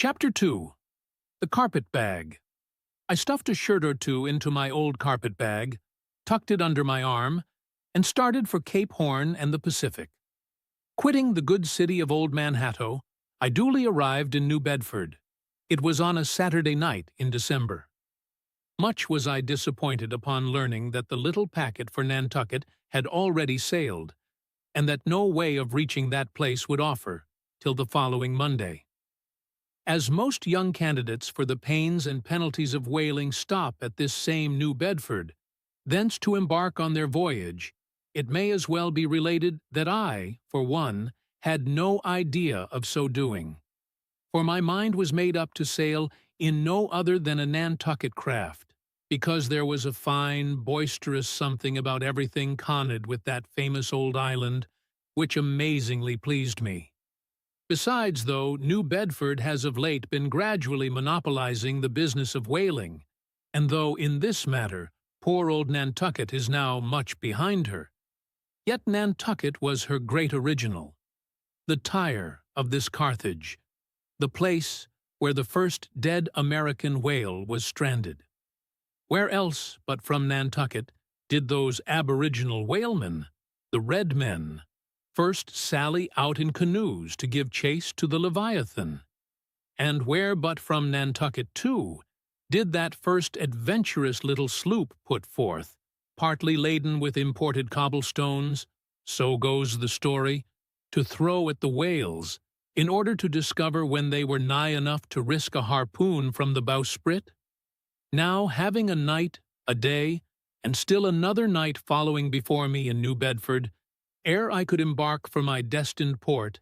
Chapter 2. The Carpet Bag. I stuffed a shirt or two into my old carpet bag, tucked it under my arm, and started for Cape Horn and the Pacific. Quitting the good city of Old Manhattan, I duly arrived in New Bedford. It was on a Saturday night in December. Much was I disappointed upon learning that the little packet for Nantucket had already sailed, and that no way of reaching that place would offer till the following Monday. As most young candidates for the pains and penalties of whaling stop at this same New Bedford, thence to embark on their voyage, it may as well be related that I, for one, had no idea of so doing. For my mind was made up to sail in no other than a Nantucket craft, because there was a fine, boisterous something about everything connected with that famous old island, which amazingly pleased me. Besides, though, New Bedford has of late been gradually monopolizing the business of whaling, and though in this matter poor old Nantucket is now much behind her, yet Nantucket was her great original, the Tyre of this Carthage, the place where the first dead American whale was stranded. Where else but from Nantucket did those aboriginal whalemen, the Red Men, first sally out in canoes to give chase to the Leviathan? And where but from Nantucket, too, did that first adventurous little sloop put forth, partly laden with imported cobblestones, so goes the story, to throw at the whales, in order to discover when they were nigh enough to risk a harpoon from the bowsprit? Now, having a night, a day, and still another night following before me in New Bedford, ere I could embark for my destined port,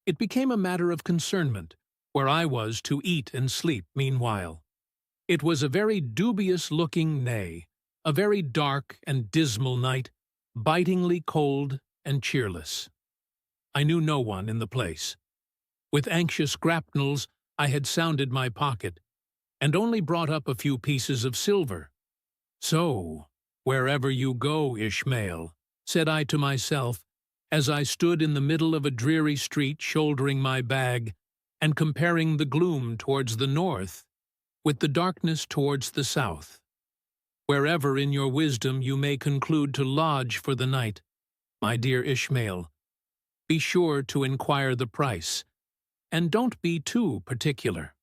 it became a matter of concernment where I was to eat and sleep meanwhile. It was a very dubious-looking, nay, a very dark and dismal night, bitingly cold and cheerless. I knew no one in the place. With anxious grapnels I had sounded my pocket, and only brought up a few pieces of silver. So, wherever you go, Ishmael, said I to myself, as I stood in the middle of a dreary street shouldering my bag and comparing the gloom towards the north with the darkness towards the south. Wherever in your wisdom you may conclude to lodge for the night, my dear Ishmael, be sure to inquire the price, and don't be too particular.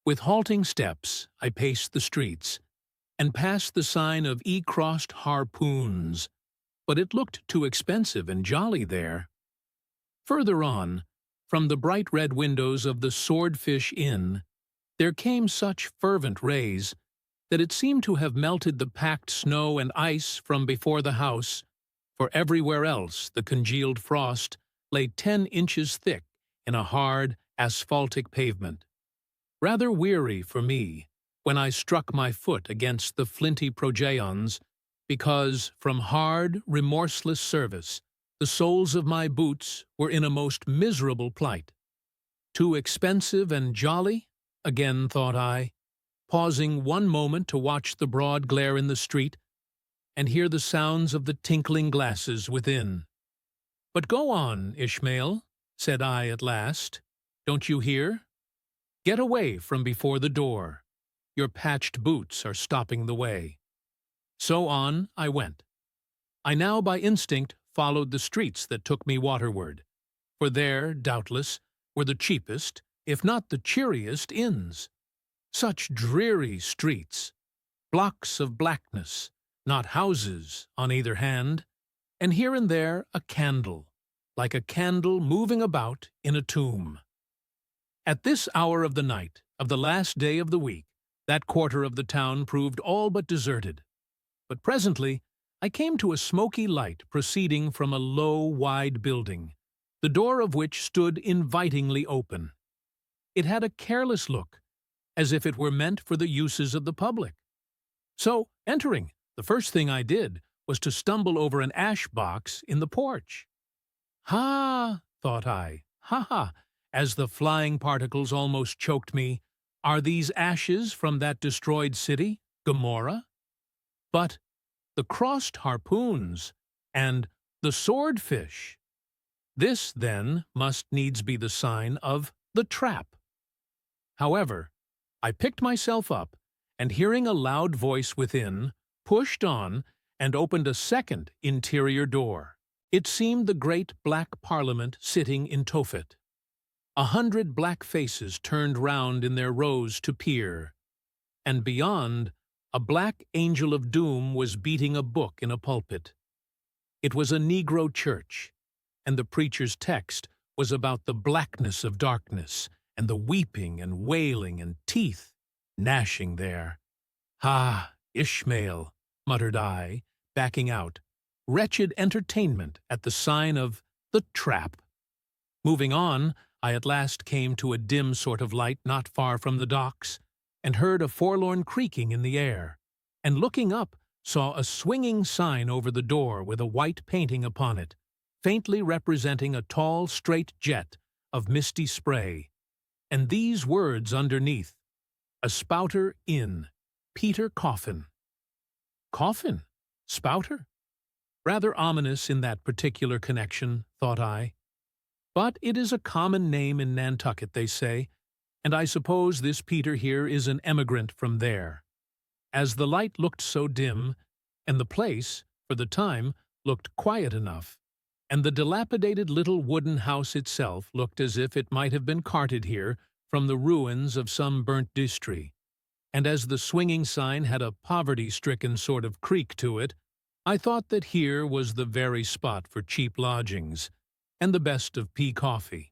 With halting steps I paced the streets, and passed the sign of E-crossed harpoons, but it looked too expensive and jolly there. Further on, from the bright red windows of the Swordfish Inn, there came such fervent rays that it seemed to have melted the packed snow and ice from before the house, for everywhere else the congealed frost lay 10 inches thick in a hard, asphaltic pavement. Rather weary for me when I struck my foot against the flinty progeons, because from hard, remorseless service the soles of my boots were in a most miserable plight. Too expensive and jolly? Again thought I, pausing one moment to watch the broad glare in the street and hear the sounds of the tinkling glasses within. But go on, Ishmael, said I at last. Don't you hear? Get away from before the door. Your patched boots are stopping the way. So on I went. I now by instinct followed the streets that took me waterward, for there, doubtless, were the cheapest, if not the cheeriest, inns. Such dreary streets, blocks of blackness, not houses on either hand, and here and there a candle, like a candle moving about in a tomb. At this hour of the night, of the last day of the week, that quarter of the town proved all but deserted. But presently I came to a smoky light proceeding from a low, wide building, the door of which stood invitingly open. It had a careless look, as if it were meant for the uses of the public. So, entering, the first thing I did was to stumble over an ash box in the porch. Ha, thought I, ha, as the flying particles almost choked me, are these ashes from that destroyed city, Gomorrah? But the crossed harpoons and the swordfish. This, then, must needs be the sign of the trap. However, I picked myself up, and hearing a loud voice within, pushed on and opened a second interior door. It seemed the great black Parliament sitting in Tophet. 100 black faces turned round in their rows to peer, and beyond, a black angel of doom was beating a book in a pulpit. It was a Negro church, and the preacher's text was about the blackness of darkness and the weeping and wailing and teeth gnashing there. "Ah, Ishmael," muttered I, backing out. "Wretched entertainment at the sign of the Trap." Moving on, I at last came to a dim sort of light not far from the docks, and heard a forlorn creaking in the air, and looking up, saw a swinging sign over the door with a white painting upon it, faintly representing a tall, straight jet of misty spray, and these words underneath: "A Spouter Inn, Peter Coffin." Coffin? Spouter? Rather ominous in that particular connection, thought I. But it is a common name in Nantucket, they say, and I suppose this Peter here is an emigrant from there. As the light looked so dim, and the place, for the time, looked quiet enough, and the dilapidated little wooden house itself looked as if it might have been carted here from the ruins of some burnt distry, and as the swinging sign had a poverty-stricken sort of creak to it, I thought that here was the very spot for cheap lodgings, and the best of pea coffee.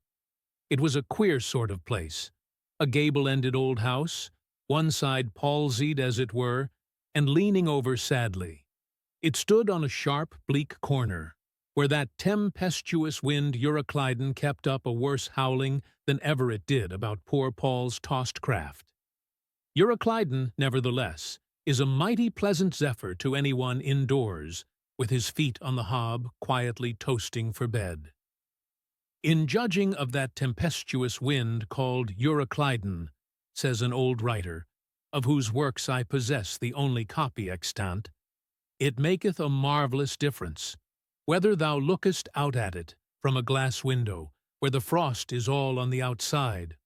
It was a queer sort of place, a gable-ended old house, one side palsied as it were, and leaning over sadly. It stood on a sharp, bleak corner, where that tempestuous wind Euroclydon kept up a worse howling than ever it did about poor Paul's tossed craft. Euroclydon, nevertheless, is a mighty pleasant zephyr to anyone indoors, with his feet on the hob, quietly toasting for bed. In judging of that tempestuous wind called Euroclydon, says an old writer, of whose works I possess the only copy extant, it maketh a marvellous difference, whether thou lookest out at it from a glass window, where the frost is all on the outside,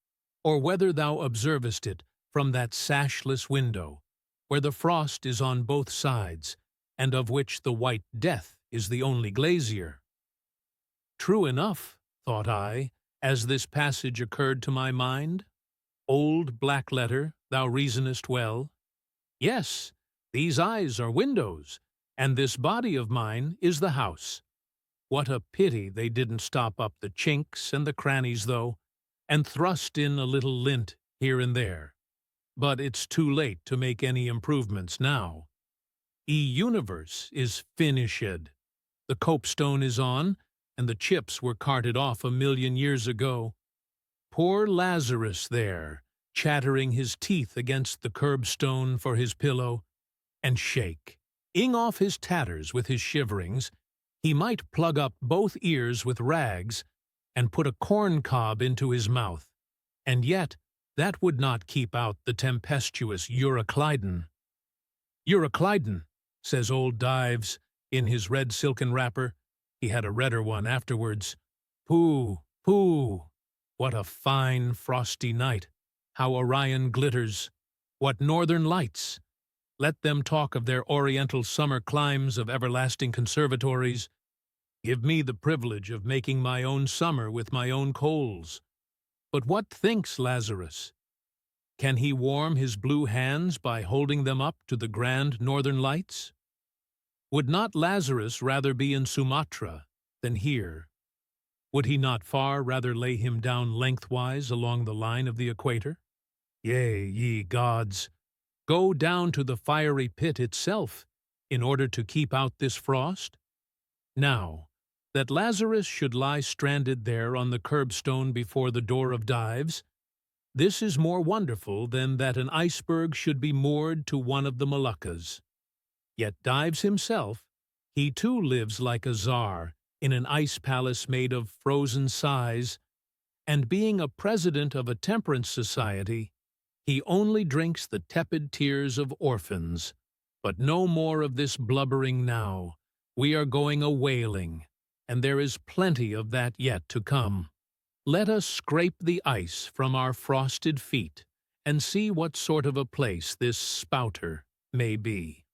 or whether thou observest it from that sashless window, where the frost is on both sides, and of which the white death is the only glazier. True enough, thought I, as this passage occurred to my mind. Old black letter, thou reasonest well. Yes, these eyes are windows, and this body of mine is the house. What a pity they didn't stop up the chinks and the crannies, though, and thrust in a little lint here and there. But it's too late to make any improvements now. Universe is finished. The copestone is on, and the chips were carted off 1,000,000 years ago. Poor Lazarus there, chattering his teeth against the curbstone for his pillow, and shaking off his tatters with his shiverings, he might plug up both ears with rags and put a corn cob into his mouth, and yet that would not keep out the tempestuous Euroclydon. Euroclydon, says old Dives, in his red silken wrapper. He had a redder one afterwards. Pooh, pooh! What a fine frosty night! How Orion glitters! What northern lights! Let them talk of their oriental summer climes of everlasting conservatories. Give me the privilege of making my own summer with my own coals. But what thinks Lazarus? Can he warm his blue hands by holding them up to the grand northern lights? Would not Lazarus rather be in Sumatra than here? Would he not far rather lay him down lengthwise along the line of the equator? Yea, ye gods, go down to the fiery pit itself in order to keep out this frost? Now, that Lazarus should lie stranded there on the curbstone before the door of Dives, this is more wonderful than that an iceberg should be moored to one of the Moluccas. Yet Dives himself, he too lives like a czar in an ice palace made of frozen sighs, and being a president of a temperance society, he only drinks the tepid tears of orphans. But no more of this blubbering now. We are going a-whaling, and there is plenty of that yet to come. Let us scrape the ice from our frosted feet, and see what sort of a place this spouter may be.